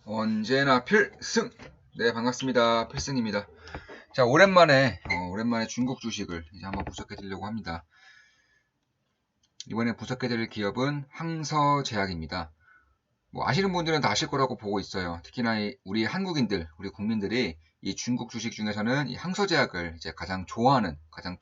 언제나 필승! 네, 반갑습니다. 필승입니다. 자, 오랜만에 중국 주식을 이제 한번 분석해 드리려고 합니다. 이번에 분석해 드릴 기업은 항서제약입니다. 뭐 아시는 분들은 다 아실 거라고 보고 있어요. 특히나 우리 한국인들, 우리 국민들이 이 중국 주식 중에서는 이 항서제약을 이제 가장 좋아하는, 가장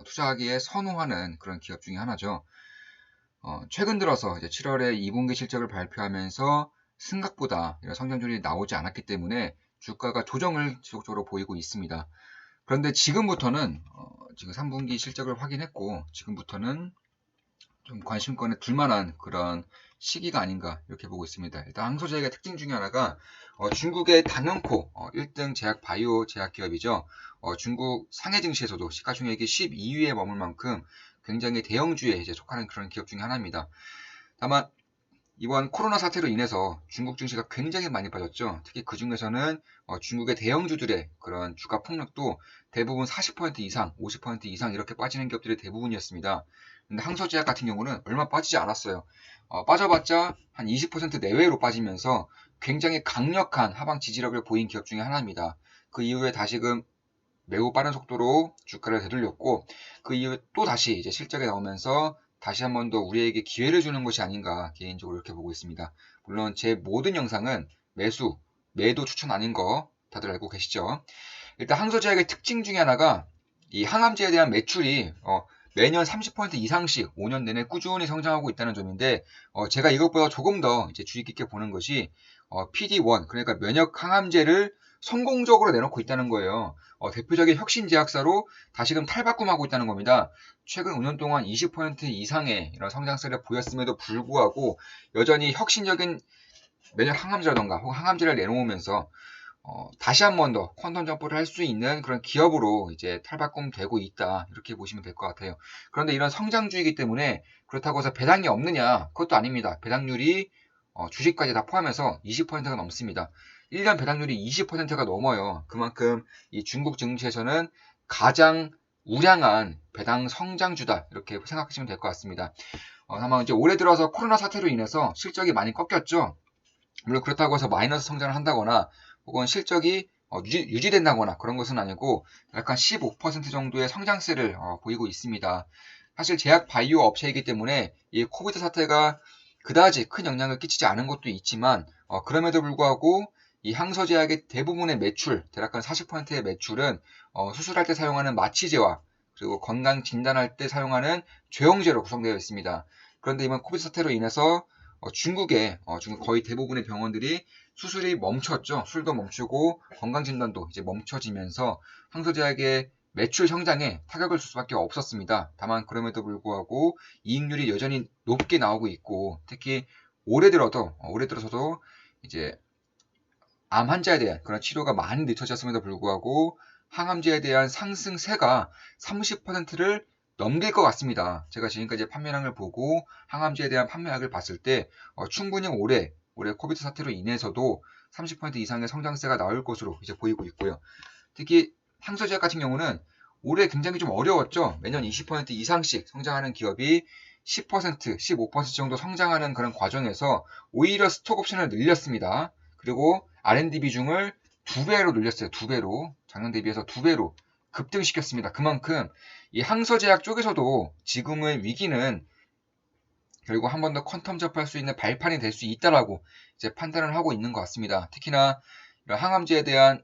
투자하기에 선호하는 그런 기업 중에 하나죠. 최근 들어서 이제 7월에 2분기 실적을 발표하면서 생각보다 이런 성장률이 나오지 않았기 때문에 주가가 조정을 지속적으로 보이고 있습니다. 그런데 지금부터는 지금 3분기 실적을 확인했고 지금부터는 좀 관심권에 둘만한 그런 시기가 아닌가 이렇게 보고 있습니다. 일단 항소제약의 특징 중에 하나가 중국의 단연코 1등 제약 바이오 제약 기업이죠. 중국 상해 증시에서도 시가총액이 12위에 머물 만큼 굉장히 대형주에 이제 속하는 그런 기업 중에 하나입니다. 다만 이번 코로나 사태로 인해서 중국 증시가 굉장히 많이 빠졌죠. 특히 그 중에서는 중국의 대형주들의 그런 주가 폭락도 대부분 40% 이상, 50% 이상 이렇게 빠지는 기업들이 대부분이었습니다. 근데 항소제약 같은 경우는 얼마 빠지지 않았어요. 빠져봤자 한 20% 내외로 빠지면서 굉장히 강력한 하방 지지력을 보인 기업 중에 하나입니다. 그 이후에 다시금 매우 빠른 속도로 주가를 되돌렸고 그 이후에 또 다시 이제 실적이 나오면서 다시 한 번 더 우리에게 기회를 주는 것이 아닌가 개인적으로 이렇게 보고 있습니다. 물론 제 모든 영상은 매도 추천 아닌 거 다들 알고 계시죠? 일단 항소제약의 특징 중에 하나가 이 항암제에 대한 매출이 매년 30% 이상씩 5년 내내 꾸준히 성장하고 있다는 점인데 제가 이것보다 조금 더 이제 주의 깊게 보는 것이 PD-1 그러니까 면역 항암제를 성공적으로 내놓고 있다는 거예요. 대표적인 혁신제약사로 다시금 탈바꿈하고 있다는 겁니다. 최근 5년 동안 20% 이상의 이런 성장세를 보였음에도 불구하고 여전히 혁신적인 면역 항암제라던가 혹은 항암제를 내놓으면서 다시 한 번 더 퀀텀 점프를 할 수 있는 그런 기업으로 이제 탈바꿈되고 있다. 이렇게 보시면 될 것 같아요. 그런데 이런 성장주이기 때문에 그렇다고 해서 배당이 없느냐? 그것도 아닙니다. 배당률이 주식까지 다 포함해서 20%가 넘습니다. 1년 배당률이 20%가 넘어요. 그만큼 이 중국 증시에서는 가장 우량한 배당 성장주다. 이렇게 생각하시면 될 것 같습니다. 다만 이제 올해 들어서 코로나 사태로 인해서 실적이 많이 꺾였죠. 물론 그렇다고 해서 마이너스 성장을 한다거나 혹은 실적이 유지된다거나 그런 것은 아니고 약간 15% 정도의 성장세를 보이고 있습니다. 사실 제약 바이오 업체이기 때문에 이 코비드 사태가 그다지 큰 영향을 끼치지 않은 것도 있지만 그럼에도 불구하고 이 항서제약의 대부분의 매출, 대략 한 40%의 매출은 수술할 때 사용하는 마취제와 그리고 건강 진단할 때 사용하는 조영제로 구성되어 있습니다. 그런데 이번 코비드 사태로 인해서 중국의 지금 거의 대부분의 병원들이 수술이 멈췄죠. 술도 멈추고 건강진단도 이제 멈춰지면서 항소제약의 매출 성장에 타격을 줄 수밖에 없었습니다. 다만 그럼에도 불구하고 이익률이 여전히 높게 나오고 있고 특히 올해 들어서도 이제 암 환자에 대한 그런 치료가 많이 늦춰졌음에도 불구하고 항암제에 대한 상승세가 30%를 넘길 것 같습니다. 제가 지금까지 판매량을 보고 항암제에 대한 판매額을 봤을 때 충분히 올해 코비드 사태로 인해서도 30% 이상의 성장세가 나올 것으로 이제 보이고 있고요. 특히 항소제약 같은 경우는 올해 굉장히 좀 어려웠죠. 매년 20% 이상씩 성장하는 기업이 10%, 15% 정도 성장하는 그런 과정에서 오히려 스톡 옵션을 늘렸습니다. 그리고 R&D 비중을 2배로 늘렸어요. 2배로. 작년 대비해서 2배로 급등시켰습니다. 그만큼 이 항서제약 쪽에서도 지금의 위기는 결국 한 번 더 퀀텀 접할 수 있는 발판이 될 수 있다라고 이제 판단을 하고 있는 것 같습니다. 특히나 이런 항암제에 대한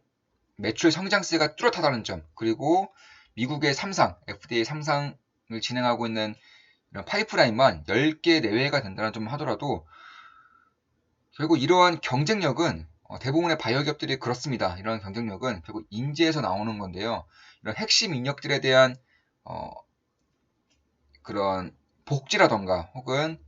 매출 성장세가 뚜렷하다는 점, 그리고 미국의 FDA 3상을 진행하고 있는 이런 파이프라인만 10개 내외가 된다는 점 하더라도 결국 이러한 경쟁력은 대부분의 바이오 기업들이 그렇습니다. 이런 경쟁력은 결국 인재에서 나오는 건데요. 이런 핵심 인력들에 대한 그런 복지라던가 혹은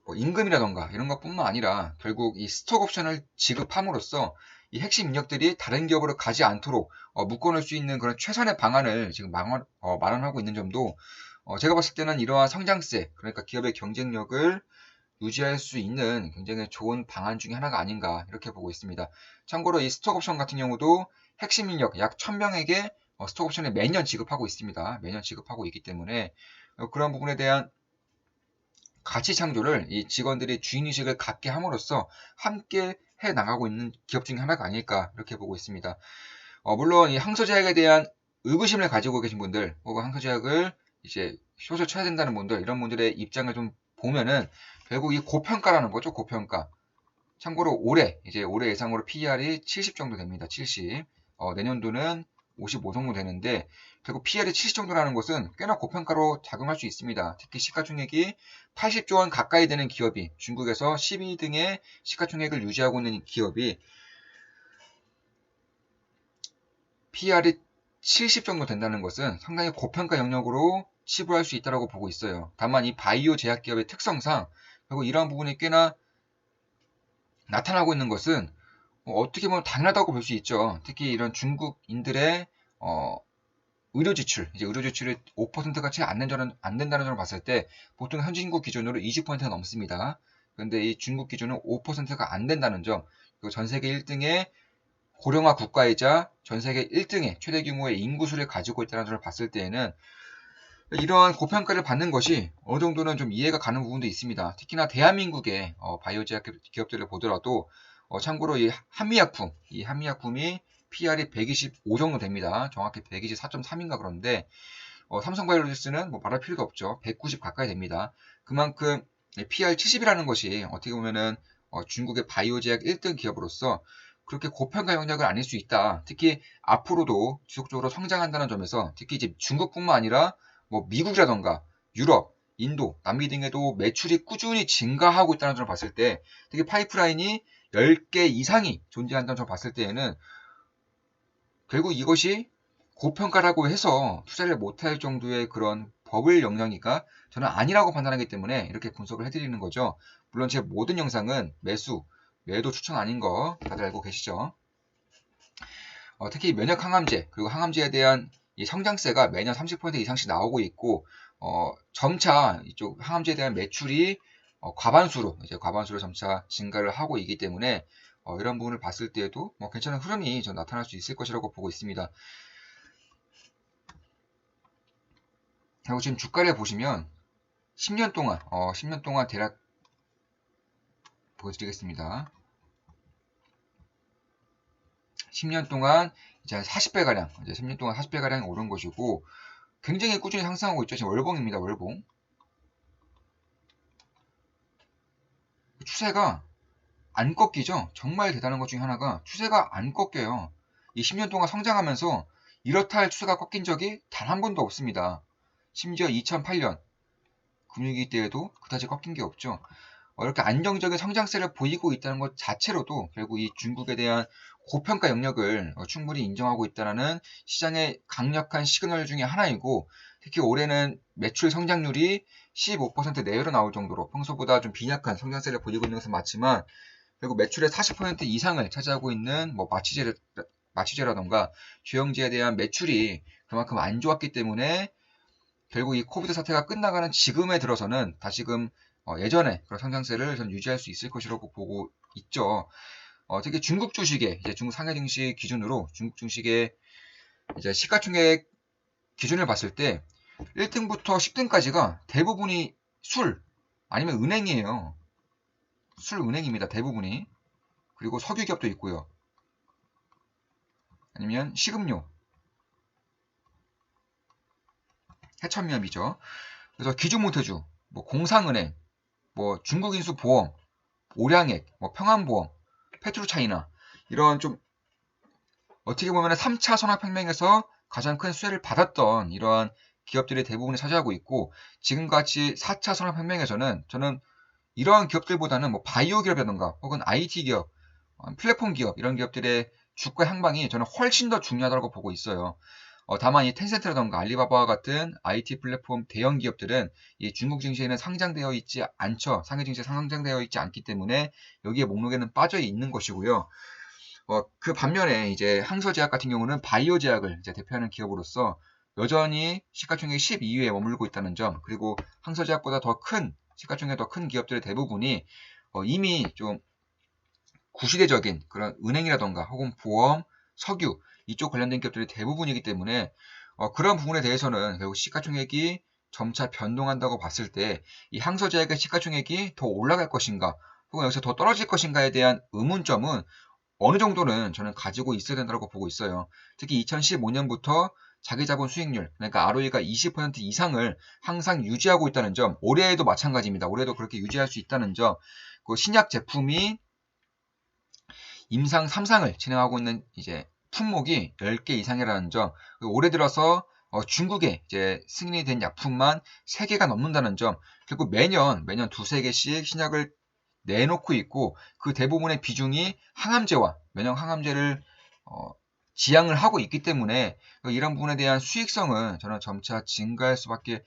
뭐 임금이라던가 이런 것뿐만 아니라 결국 이 스톡 옵션을 지급함으로써 이 핵심 인력들이 다른 기업으로 가지 않도록 묶어놓을 수 있는 그런 최선의 방안을 지금 마련하고 있는 점도 제가 봤을 때는 이러한 성장세, 그러니까 기업의 경쟁력을 유지할 수 있는 굉장히 좋은 방안 중에 하나가 아닌가 이렇게 보고 있습니다. 참고로 이 스톡 옵션 같은 경우도 핵심 인력 약 1000명에게 스톡 옵션을 매년 지급하고 있습니다. 매년 지급하고 있기 때문에 그런 부분에 대한 가치 창조를 이 직원들이 주인의식을 갖게 함으로써 함께 해 나가고 있는 기업 중에 하나가 아닐까 이렇게 보고 있습니다. 물론 이 항소제약에 대한 의구심을 가지고 계신 분들 혹은 항소제약을 이제 숏을 쳐야 된다는 분들 이런 분들의 입장을 좀 보면은 결국 이 고평가라는 거죠. 고평가. 참고로 올해 예상으로 PER이 70 정도 됩니다. 70. 내년도는 55 정도 되는데 결국 PER이 70 정도라는 것은 꽤나 고평가로 작용할 수 있습니다. 특히 시가총액이 80조 원 가까이 되는 기업이 중국에서 12등의 시가총액을 유지하고 있는 기업이 PER이 70 정도 된다는 것은 상당히 고평가 영역으로 치부할 수 있다고 보고 있어요. 다만 이 바이오 제약 기업의 특성상 결국 이러한 부분이 꽤나 나타나고 있는 것은 어떻게 보면 당연하다고 볼 수 있죠. 특히 이런 중국인들의 의료 지출, 이제 의료 지출이 5%가 채 안 된다는 점을 봤을 때 보통 현지인국 기준으로 20%가 넘습니다. 그런데 이 중국 기준은 5%가 안 된다는 점, 그리고 전 세계 1등의 고령화 국가이자 전 세계 1등의 최대 규모의 인구수를 가지고 있다는 점을 봤을 때에는 이러한 고평가를 받는 것이 어느 정도는 좀 이해가 가는 부분도 있습니다. 특히나 대한민국의 바이오 제약 기업들을 보더라도 참고로 이 한미약품이 PR이 125 정도 됩니다. 정확히 124.3인가 그런데 삼성바이오로직스는 뭐 말할 필요가 없죠. 190 가까이 됩니다. 그만큼 PR 70이라는 것이 어떻게 보면은 중국의 바이오 제약 1등 기업으로서 그렇게 고평가 영역을 아닐 수 있다. 특히 앞으로도 지속적으로 성장한다는 점에서 특히 이제 중국뿐만 아니라 뭐 미국이라던가 유럽, 인도, 남미 등에도 매출이 꾸준히 증가하고 있다는 점을 봤을 때 특히 파이프라인이 10개 이상이 존재한다는 점을 봤을 때에는 결국 이것이 고평가라고 해서 투자를 못할 정도의 그런 버블 영향이가 저는 아니라고 판단하기 때문에 이렇게 분석을 해드리는 거죠. 물론 제 모든 영상은 매도 추천 아닌 거 다들 알고 계시죠? 특히 면역 항암제 그리고 항암제에 대한 이 성장세가 매년 30% 이상씩 나오고 있고 점차 이쪽 항암제에 대한 매출이 과반수로 점차 증가를 하고 있기 때문에 이런 부분을 봤을 때에도 뭐 괜찮은 흐름이 좀 나타날 수 있을 것이라고 보고 있습니다. 그리고 지금 주가를 보시면 10년 동안 대략 보여드리겠습니다. 10년 동안 이제 40배가량, 이제 10년 동안 40배가량 오른 것이고, 굉장히 꾸준히 상승하고 있죠. 지금 월봉입니다, 월봉. 추세가 안 꺾이죠. 정말 대단한 것 중에 하나가 추세가 안 꺾여요. 이 10년 동안 성장하면서 이렇다 할 추세가 꺾인 적이 단 한 번도 없습니다. 심지어 2008년 금융위기 때에도 그다지 꺾인 게 없죠. 이렇게 안정적인 성장세를 보이고 있다는 것 자체로도 결국 이 중국에 대한 고평가 영역을 충분히 인정하고 있다는 시장의 강력한 시그널 중에 하나이고 특히 올해는 매출 성장률이 15% 내외로 나올 정도로 평소보다 좀 빈약한 성장세를 보이고 있는 것은 맞지만 결국 매출의 40% 이상을 차지하고 있는 뭐 마취제라던가 주영제에 대한 매출이 그만큼 안 좋았기 때문에 결국 이 코비드 사태가 끝나가는 지금에 들어서는 다시금 예전에 그런 성장세를 전 유지할 수 있을 것이라고 보고 있죠. 특히 중국 주식의 이제 중국 상해 증시 기준으로 중국 주식의 이제 시가총액 기준을 봤을 때 1등부터 10등까지가 대부분이 술 아니면 은행이에요. 술 은행입니다. 대부분이. 그리고 석유 기업도 있고요. 아니면 식음료, 해천미업이죠. 그래서 기주모터주, 뭐 공상은행, 뭐 중국인수보험, 오량액, 뭐 평안보험, 페트로차이나 이런 좀 어떻게 보면 3차 산업혁명에서 가장 큰 수혜를 받았던 이러한 기업들이 대부분을 차지하고 있고 지금같이 4차 산업혁명에서는 저는 이러한 기업들보다는 뭐 바이오 기업이라든가 혹은 IT 기업, 플랫폼 기업 이런 기업들의 주가 향방이 저는 훨씬 더 중요하다고 보고 있어요. 다만 이 텐센트라던가 알리바바와 같은 IT 플랫폼 대형 기업들은 이 중국 증시에는 상장되어 있지 않죠. 상해 증시에 상장되어 있지 않기 때문에 여기에 목록에는 빠져 있는 것이고요. 그 반면에 이제 항서제약 같은 경우는 바이오 제약을 이제 대표하는 기업으로서 여전히 시가총액 12위에 머물고 있다는 점, 그리고 항서제약보다 더 큰 시가총액 더 큰 기업들의 대부분이 이미 좀 구시대적인 그런 은행이라던가 혹은 보험, 석유 이쪽 관련된 기업들이 대부분이기 때문에 그런 부분에 대해서는 결국 시가총액이 점차 변동한다고 봤을 때 이 항소제약의 시가총액이 더 올라갈 것인가 혹은 여기서 더 떨어질 것인가에 대한 의문점은 어느 정도는 저는 가지고 있어야 된다고 보고 있어요. 특히 2015년부터 자기자본 수익률, 그러니까 ROE가 20% 이상을 항상 유지하고 있다는 점, 올해에도 마찬가지입니다. 올해도 그렇게 유지할 수 있다는 점, 그 신약 제품이 임상 3상을 진행하고 있는 이제 품목이 10개 이상이라는 점, 올해 들어서 중국에 이제 승인이 된 약품만 3개가 넘는다는 점, 결국 매년 두세 개씩 신약을 내놓고 있고 그 대부분의 비중이 항암제와 면역 항암제를 지향을 하고 있기 때문에 이런 부분에 대한 수익성은 저는 점차 증가할 수밖에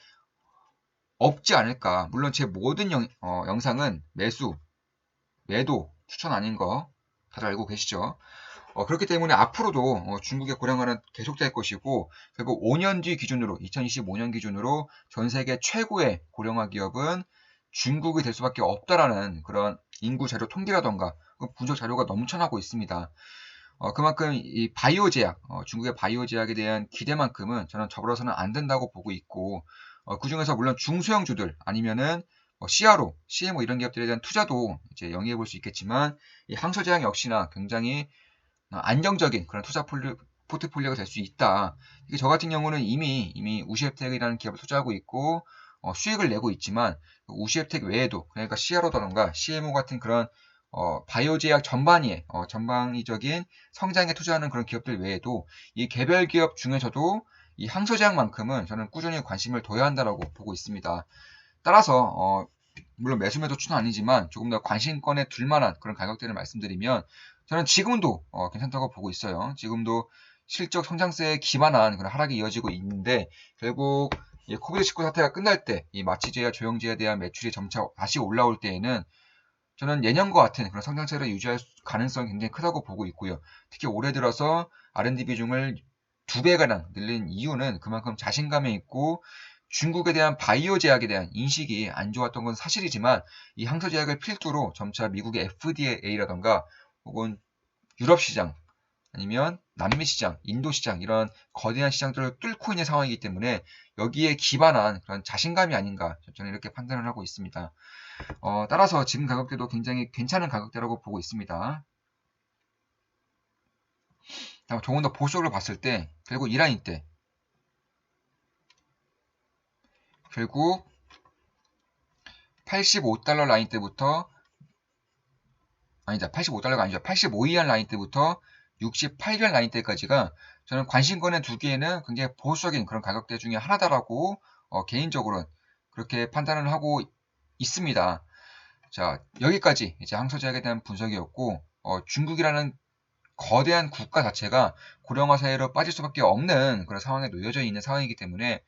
없지 않을까. 물론 제 모든 영상은 매도 추천 아닌 거 다들 알고 계시죠? 그렇기 때문에 앞으로도 중국의 고령화는 계속될 것이고 결국 5년 뒤 기준으로 2025년 기준으로 전 세계 최고의 고령화 기업은 중국이 될 수밖에 없다라는 그런 인구 자료 통계라던가 분석 자료가 넘쳐나고 있습니다. 그만큼 이 바이오 제약, 중국의 바이오 제약에 대한 기대만큼은 저는 저버려서는 안 된다고 보고 있고 그 중에서 물론 중소형주들 아니면은 CRO, CMO 이런 기업들에 대한 투자도 이제 영위해 볼 수 있겠지만 이 항소제약 역시나 굉장히 안정적인 그런 투자 포트폴리오가 될 수 있다. 이게 저 같은 경우는 이미 우시앱텍이라는 기업을 투자하고 있고 수익을 내고 있지만 우시앱텍 외에도 그러니까 CRO라던가 CMO 같은 그런 바이오 제약 전방위적인 성장에 투자하는 그런 기업들 외에도 이 개별 기업 중에서도 이 항소제약만큼은 저는 꾸준히 관심을 둬야 한다라고 보고 있습니다. 따라서 물론 매수매도 추천 아니지만 조금 더 관심권에 둘 만한 그런 가격대를 말씀드리면 저는 지금도 괜찮다고 보고 있어요. 지금도 실적 성장세에 기반한 그런 하락이 이어지고 있는데 결국 이 코비드19 사태가 끝날 때 이 마취제와 조영제에 대한 매출이 점차 다시 올라올 때에는 저는 예년과 같은 그런 성장세를 유지할 가능성이 굉장히 크다고 보고 있고요. 특히 올해 들어서 R&D 비중을 2배가량 늘린 이유는 그만큼 자신감에 있고 중국에 대한 바이오 제약에 대한 인식이 안 좋았던 건 사실이지만 이 항소 제약을 필두로 점차 미국의 FDA라던가 혹은 유럽 시장 아니면 남미 시장, 인도 시장 이런 거대한 시장들을 뚫고 있는 상황이기 때문에 여기에 기반한 그런 자신감이 아닌가 저는 이렇게 판단을 하고 있습니다. 따라서 지금 가격대도 굉장히 괜찮은 가격대라고 보고 있습니다. 조금 더 보수적으로 봤을 때 결국 이 라인 때 결국 85달러 라인 때부터 아니다 85달러가 아니죠 85위안 라인 때부터 68위안 라인 때까지가 저는 관심권의 두 개는 굉장히 보수적인 그런 가격대 중에 하나다라고 개인적으로는 그렇게 판단을 하고 있습니다. 자 여기까지 이제 항소제약에 대한 분석이었고 중국이라는 거대한 국가 자체가 고령화 사회로 빠질 수밖에 없는 그런 상황에 놓여져 있는 상황이기 때문에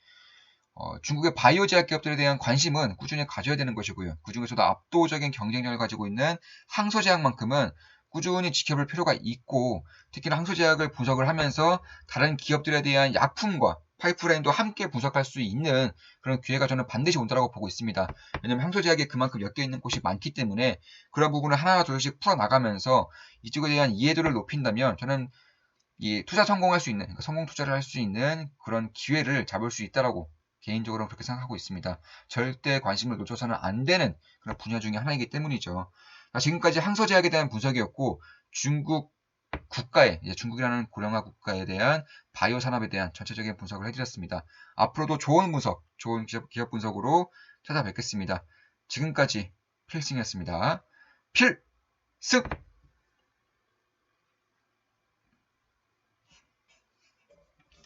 중국의 바이오 제약 기업들에 대한 관심은 꾸준히 가져야 되는 것이고요. 그중에서도 압도적인 경쟁력을 가지고 있는 항소제약만큼은 꾸준히 지켜볼 필요가 있고 특히나 항소제약을 분석을 하면서 다른 기업들에 대한 약품과 파이프라인도 함께 분석할 수 있는 그런 기회가 저는 반드시 온다고 보고 있습니다. 왜냐하면 항소제약에 그만큼 엮여 있는 곳이 많기 때문에 그런 부분을 하나 둘씩 풀어나가면서 이쪽에 대한 이해도를 높인다면 저는 이 투자 성공할 수 있는, 그러니까 성공 투자를 할 수 있는 그런 기회를 잡을 수 있다라고 개인적으로는 그렇게 생각하고 있습니다. 절대 관심을 놓쳐서는 안 되는 그런 분야 중에 하나이기 때문이죠. 지금까지 항소제약에 대한 분석이었고 중국 국가에 중국이라는 고령화 국가에 대한 바이오 산업에 대한 전체적인 분석을 해드렸습니다. 앞으로도 좋은 분석, 좋은 기업 분석으로 찾아뵙겠습니다. 지금까지 필승이었습니다. 필승!